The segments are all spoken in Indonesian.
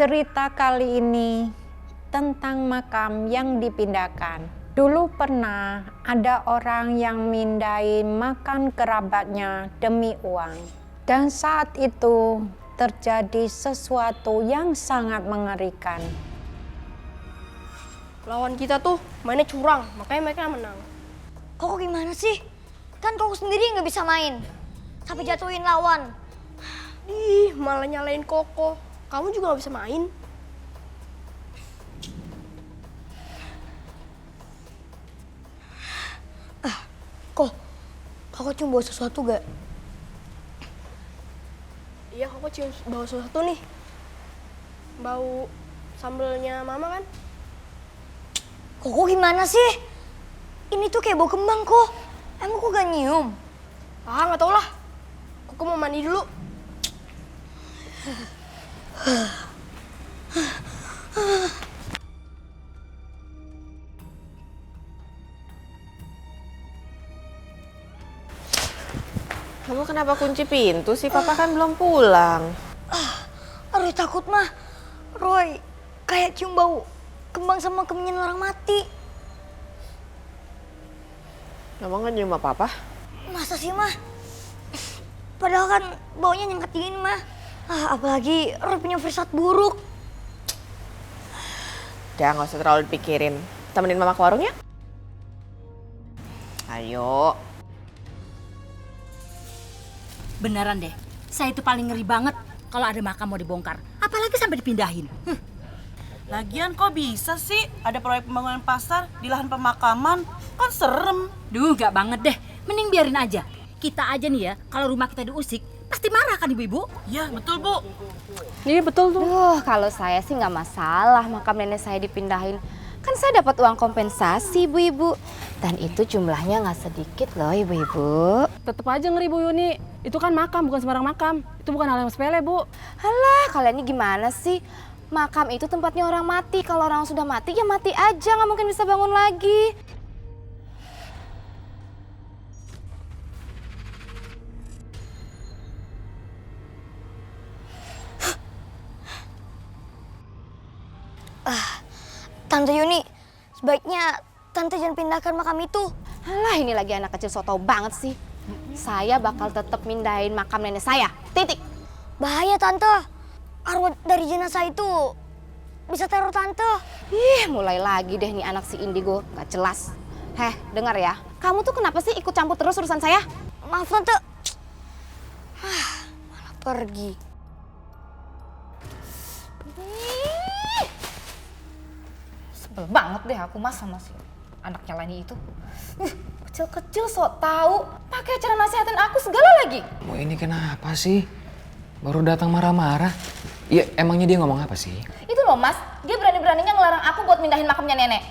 Cerita kali ini tentang makam yang dipindahkan. Dulu pernah ada orang yang mindahin makam kerabatnya demi uang. Dan saat itu terjadi sesuatu yang sangat mengerikan. Lawan kita tuh mainnya curang, makanya mereka menang. Koko gimana sih? Kan Koko sendiri nggak bisa main. Sampai jatuhin lawan. Ih, malah nyalain Koko. Kamu juga gak bisa main. Koko cuma bawa sesuatu gak? Iya, Koko cium bau sesuatu nih. Bau sambelnya Mama kan? Koko gimana sih? Ini tuh kayak bau kembang kok. Emang Koko gak nyium? Ah, gak tau lah. Koko mau mandi dulu. Kamu kenapa kunci pintu sih? Papa kan belum pulang. Aduh takut mah. Roy kayak cium bau kembang sama kemenyan orang mati. Kamu nggak nyium apa-apa? Masa sih mah? Padahal kan baunya nyengat dingin mah. Apalagi Roy punya firasat buruk. Udah nggak usah terlalu dipikirin. Temenin Mama ke warung ya? Ayo. Beneran deh, saya itu paling ngeri banget kalau ada makam mau dibongkar. Apalagi sampai dipindahin. Lagian kok bisa sih ada proyek pembangunan pasar di lahan pemakaman? Kan serem. Duh, gak banget deh. Mending biarin aja. Kita aja nih ya, kalau rumah kita diusik, pasti marah kan ibu-ibu? Iya betul Bu. Iya betul tuh. Kalau saya sih nggak masalah makam nenek saya dipindahin. Kan saya dapat uang kompensasi ibu-ibu. Dan itu jumlahnya nggak sedikit loh ibu-ibu. Tetep aja ngeri Bu Yuni. Itu kan makam, bukan sembarang makam. Itu bukan hal yang sepele Bu. Halah, kalian ini gimana sih? Makam itu tempatnya orang mati. Kalau orang sudah mati ya mati aja, nggak mungkin bisa bangun lagi. Tante Yuni, sebaiknya Tante jangan pindahkan makam itu. Halah, ini lagi anak kecil so tau banget sih. Saya bakal tetap mindahin makam nenek saya. Titik. Bahaya Tante. Arwah dari jenazah itu bisa teror Tante. Ih, mulai lagi deh nih anak si Indigo, nggak jelas. Heh, dengar ya. Kamu tuh kenapa sih ikut campur terus urusan saya? Maaf Tante. Malah pergi. Sebel banget deh aku mas sama si anaknya Lani itu. Kecil-kecil sok tahu, pakai cara nasihatin aku segala lagi. Oh ini kenapa sih? Baru datang marah-marah. Iya, emangnya dia ngomong apa sih? Itu loh mas, dia berani-beraninya ngelarang aku buat mindahin makamnya nenek.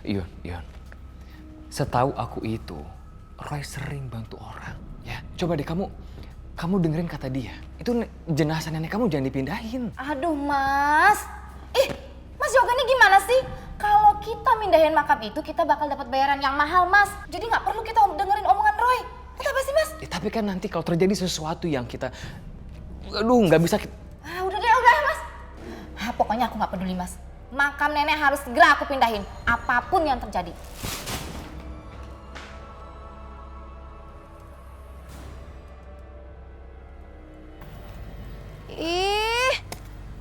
Yun. Setahu aku itu, Roy sering bantu orang. Ya, coba deh kamu dengerin kata dia. Itu jenazah nenek kamu jangan dipindahin. Aduh mas, mas Yoga ini gimana sih? Kalau kita mindahin makam itu, kita bakal dapat bayaran yang mahal mas. Jadi nggak perlu kita dengerin omongan Roy. Itu apa sih mas? Tapi kan nanti kalau terjadi sesuatu yang kita, nggak bisa. Udah deh mas. Pokoknya aku nggak peduli mas. Makam nenek harus segera aku pindahin, apapun yang terjadi.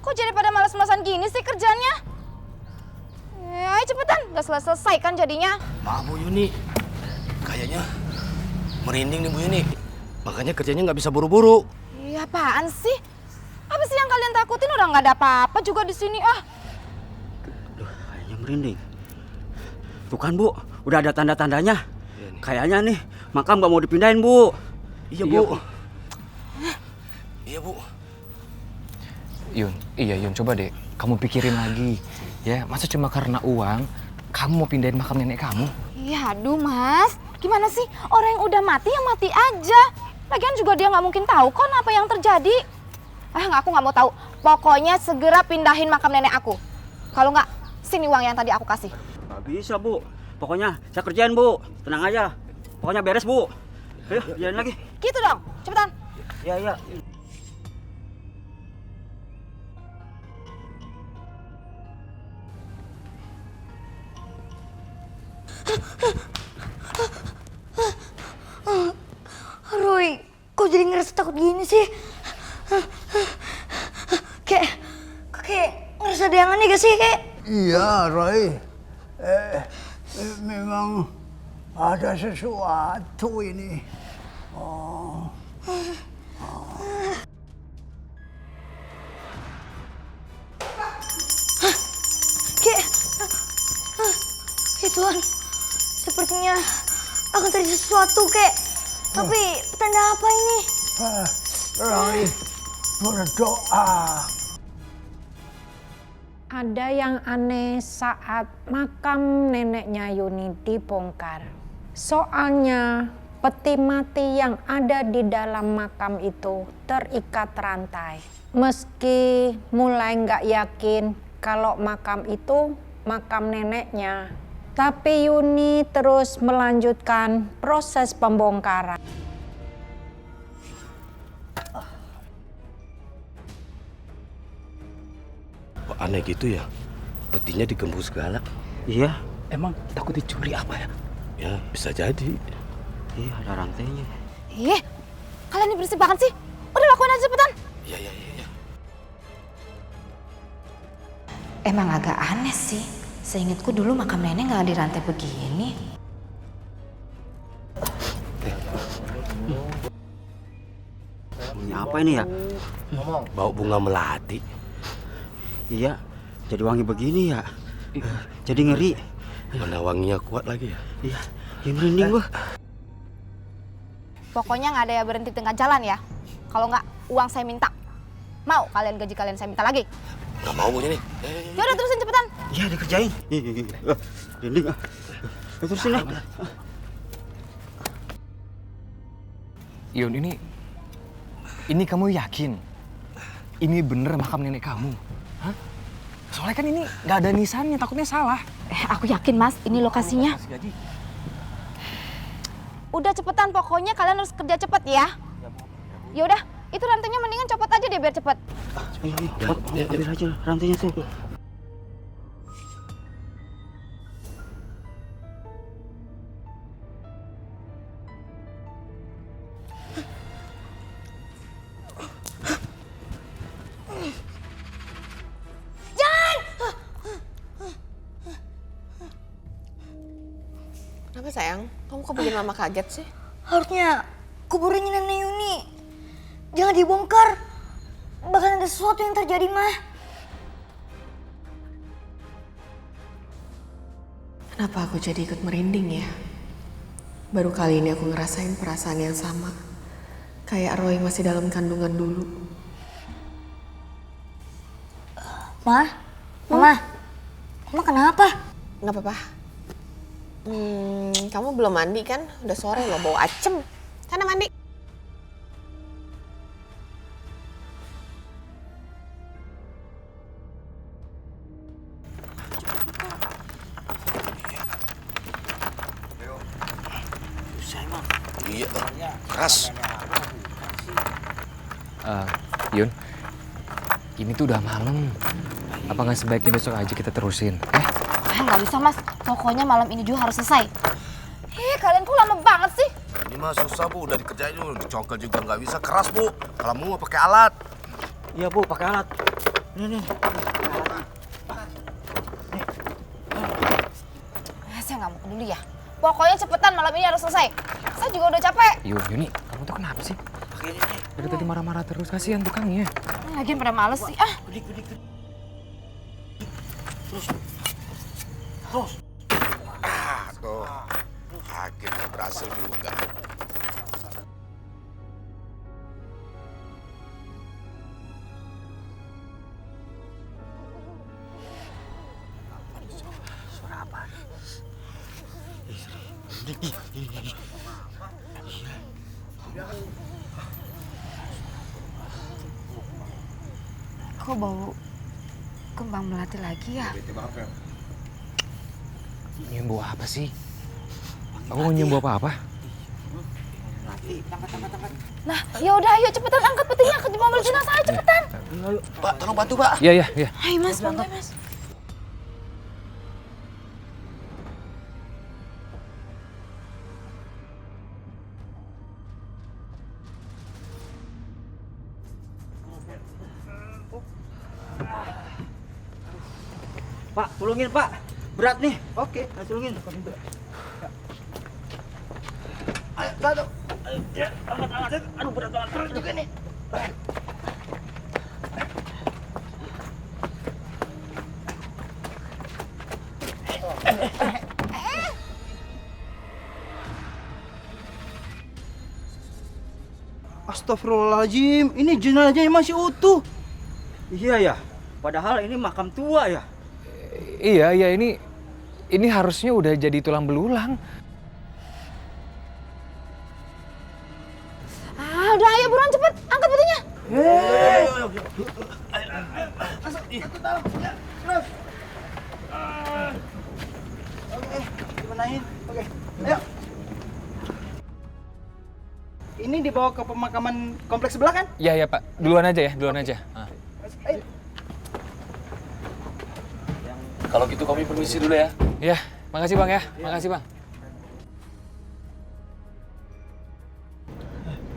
Kok jadi pada malas-malasan gini sih kerjanya? Ayo cepetan, gak selesai kan jadinya. Maaf Bu Yuni, kayaknya merinding nih Bu Yuni. Makanya kerjanya nggak bisa buru-buru. Iya apaan sih? Apa sih yang kalian takutin? Udah nggak ada apa-apa juga di sini Aduh, kayaknya merinding. Tuh kan Bu, udah ada tanda-tandanya. Kayaknya nih makam nggak mau dipindahin Bu. Iya Bu. Iya Bu. Yun, coba deh kamu pikirin lagi. Ya, masa cuma karena uang kamu mau pindahin makam nenek kamu? Iya aduh mas, gimana sih? Orang yang udah mati ya mati aja. Lagian juga dia nggak mungkin tahu kan apa yang terjadi. Aku nggak mau tahu. Pokoknya segera pindahin makam nenek aku. Kalau nggak, sini uang yang tadi aku kasih. Nggak bisa Bu. Pokoknya saya kerjain Bu. Tenang aja. Pokoknya beres Bu. Ayo, jalan lagi. Gitu dong, cepetan. Iya. Roy, kok jadi ngerasa takut gini sih? Kayak ngerasa ada yang aneh gak sih, kayak? Iya, Roy. Memang ada sesuatu ini. Oh. Tuhan, sepertinya akan terjadi sesuatu, kek. Tapi tanda apa ini? Roy, berdoa. Ada yang aneh saat makam neneknya Yuni dibongkar. Soalnya peti mati yang ada di dalam makam itu terikat rantai. Meski mulai nggak yakin kalau makam itu makam neneknya, tapi Yuni terus melanjutkan proses pembongkaran. Kok aneh gitu ya? Petinya digembus segala. Iya. Emang takut dicuri apa ya? Ya, bisa jadi. Iya, ada rantainya. Kalian ini berisik banget sih. Udah lakuin aja cepetan. Iya. Emang agak aneh sih. Seingatku dulu makam nenek nggak di rantai begini. Ini apa ini ya? Bau bunga melati. Iya, jadi wangi begini ya. Jadi ngeri. Mana wanginya kuat lagi ya? Iya, merinding gua. Pokoknya nggak ada yang berhenti tengah jalan ya. Kalau nggak, uang saya minta. Mau kalian gaji kalian saya minta lagi. Gak mau gue nih. Yaudah terusin cepetan. Iya, dikerjain. Merinding. Terusin lah. Yun, ini kamu yakin? Ini bener makam nenek kamu? Hah? Soalnya kan ini nggak ada nisannya, takutnya salah. Aku yakin mas, ini lokasinya. Udah cepetan, pokoknya kalian harus kerja cepet ya. Yaudah, itu rantainya mendingan copot aja deh biar cepet. Ambil aja rantainya tuh. Kenapa sayang? Kamu kok bikin mama kaget sih? Harusnya kuburannya nenek Yuni jangan dibongkar. Bahkan ada sesuatu yang terjadi, Mah. Kenapa aku jadi ikut merinding ya? Baru kali ini aku ngerasain perasaan yang sama. Kayak Roy masih dalam kandungan dulu. Mah? Mama? Mama kenapa? Nggak apa-apa. Kamu belum mandi kan? Udah sore loh, bau acem. Sana mandi. Iya, keras. Yun, ini tuh udah malam. Apa nggak sebaiknya besok aja kita terusin? Nggak bisa mas, pokoknya malam ini juga harus selesai. Kalian kok lama banget sih? Ini mah susah bu, udah dikerjain dulu. Dicongkel juga nggak bisa, keras bu. Kalau mau pakai alat. Iya bu, pakai alat. Nih. Saya nggak mau peduli ya. Pokoknya cepetan, malam ini harus selesai. Saya juga udah capek. Yuni, kamu tuh kenapa sih? Dari tadi marah-marah terus, kasihan tukangnya. Lagian pada males sih. Terus. Tuh. Akhirnya berhasil juga. Suara apa? Kok bau kembang melati lagi ya? Nyium bau apa sih? Aku mau nyium bau apa-apa? Nah, yaudah ayo cepetan angkat petinya ke mobil jenazah ayo cepetan. Pak, tolong bantu pak. Iya. Ayo mas, bantu mas. Pak, tulungin Pak. Berat nih. Oke, saya tulungin. Ayo, satu. Ya, angkat. Aduh, berat banget. Berat juga nih. Astagfirullahaladzim, ini jenazahnya masih utuh. Iya ya, padahal ini makam tua ya. Iya, ini harusnya udah jadi tulang belulang. Ah, udah ayo buruan cepet, angkat putihnya. Oke, dibenahin. Oke, ayo. Ini dibawa ke pemakaman kompleks sebelah kan? Iya Pak, duluan aja ya, duluan aja. Ayo. Kalau gitu kami permisi dulu ya. Iya, makasih Bang ya, makasih Bang.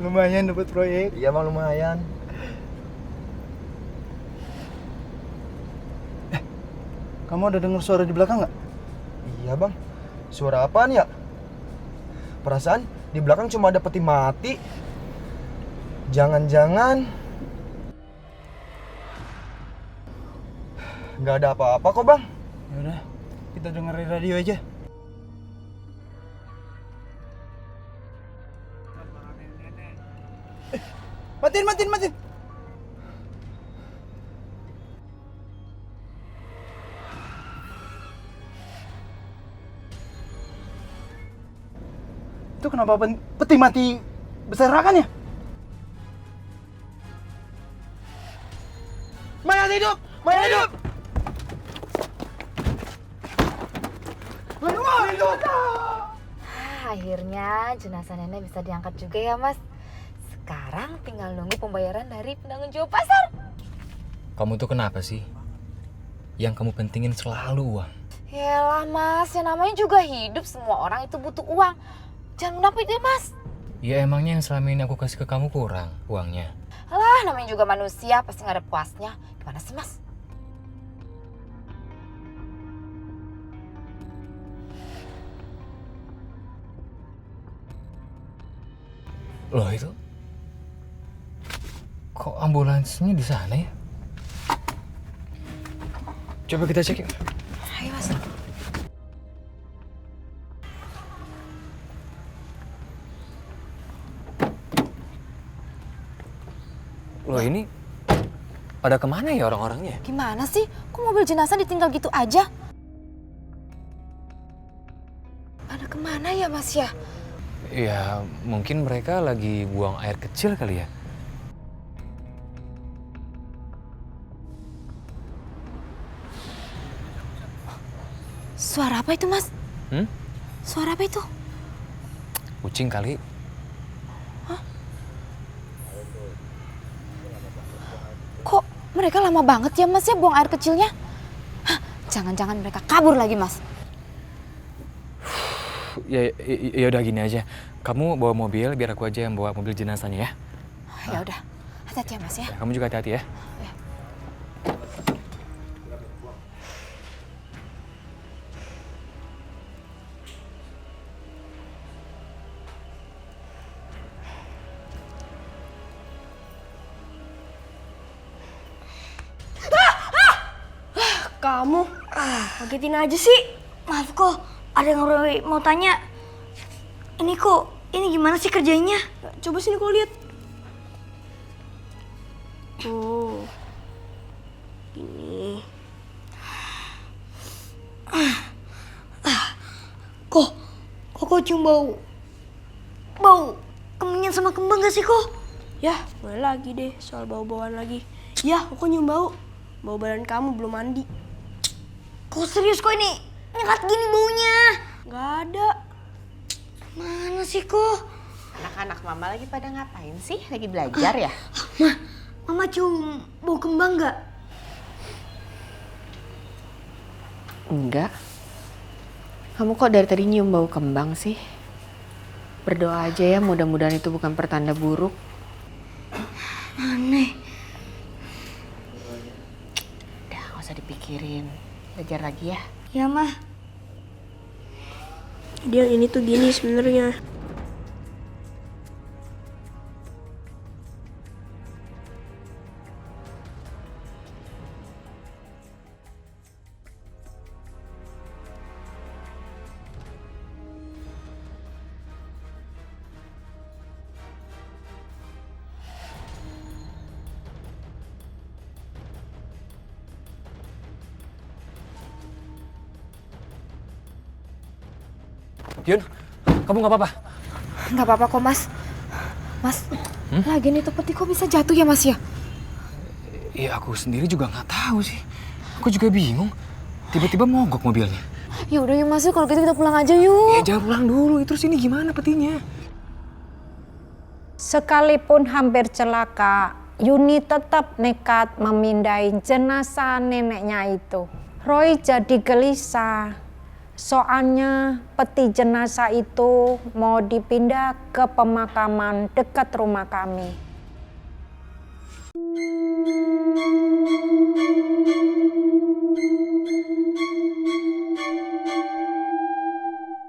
Lumayan dapat proyek. Iya Bang, lumayan. Kamu ada dengar suara di belakang nggak? Iya Bang, suara apaan ya? Perasaan di belakang cuma ada peti mati. Jangan-jangan nggak ada apa-apa kok Bang. Yaudah, kita dengerin radio aja. Matiin. Itu kenapa peti mati berserakan ya? Mayat hidup! Akhirnya jenazah nenek bisa diangkat juga ya Mas. Sekarang tinggal nunggu pembayaran dari penanggung jawab pasar. Kamu tuh kenapa sih? Yang kamu pentingin selalu uang. Yalah Mas, yang namanya juga hidup, semua orang itu butuh uang. Jangan menakut ya Mas. Ya emangnya yang selama ini aku kasih ke kamu kurang uangnya? Alah, namanya juga manusia, pasti nggak ada puasnya. Gimana sih Mas? Loh itu? Kok ambulansnya di sana ya? Coba kita cek yuk. Ayo Mas. Loh ini pada kemana ya orang-orangnya? Gimana sih? Kok mobil jenazah ditinggal gitu aja? Pada kemana ya Mas ya? Ya mungkin mereka lagi buang air kecil kali ya. Suara apa itu Mas? Suara apa itu? Kucing kali. Kok mereka lama banget ya Mas ya buang air kecilnya? Hah, jangan-jangan mereka kabur lagi Mas. Ya udah gini aja. Kamu bawa mobil, biar aku aja yang bawa mobil jenazahnya ya. Ya udah, hati-hati ya Mas ya. Kamu juga hati-hati ya. Kamu kagetin aja sih. Maaf kok, ada yang mau tanya. Ini gimana sih kerjanya? Coba sini kau lihat. Ini. Kok cium bau kemenyan sama kembang gak sih kok? Ya, mulai lagi deh soal bau-bauan lagi. Ya, kok nyium bau badan kamu belum mandi. Kok serius kok ini nyengat gini baunya? Gak ada. Mana sih kok? Anak-anak mama lagi pada ngapain sih? Lagi belajar ya? Mama cium bau kembang gak? Enggak. Kamu kok dari tadi nyium bau kembang sih? Berdoa aja ya, mudah-mudahan itu bukan pertanda buruk. Aneh. pikirin belajar lagi ya. Ya, Mah. Dia ini tuh gini sebenarnya. Yun, kamu nggak apa-apa? Nggak apa-apa kok, Mas. Mas, lagian itu peti kok bisa jatuh ya, Mas ya? Iya, aku sendiri juga nggak tahu sih. Aku juga bingung. Tiba-tiba mogok mobilnya. Ya udah yuk, Mas, kalau gitu kita pulang aja yuk. Ya jangan pulang dulu. Terus ini gimana petinya? Sekalipun hampir celaka, Yuni tetap nekat memindai jenazah neneknya itu. Roy jadi gelisah. Soalnya peti jenazah itu mau dipindah ke pemakaman dekat rumah kami.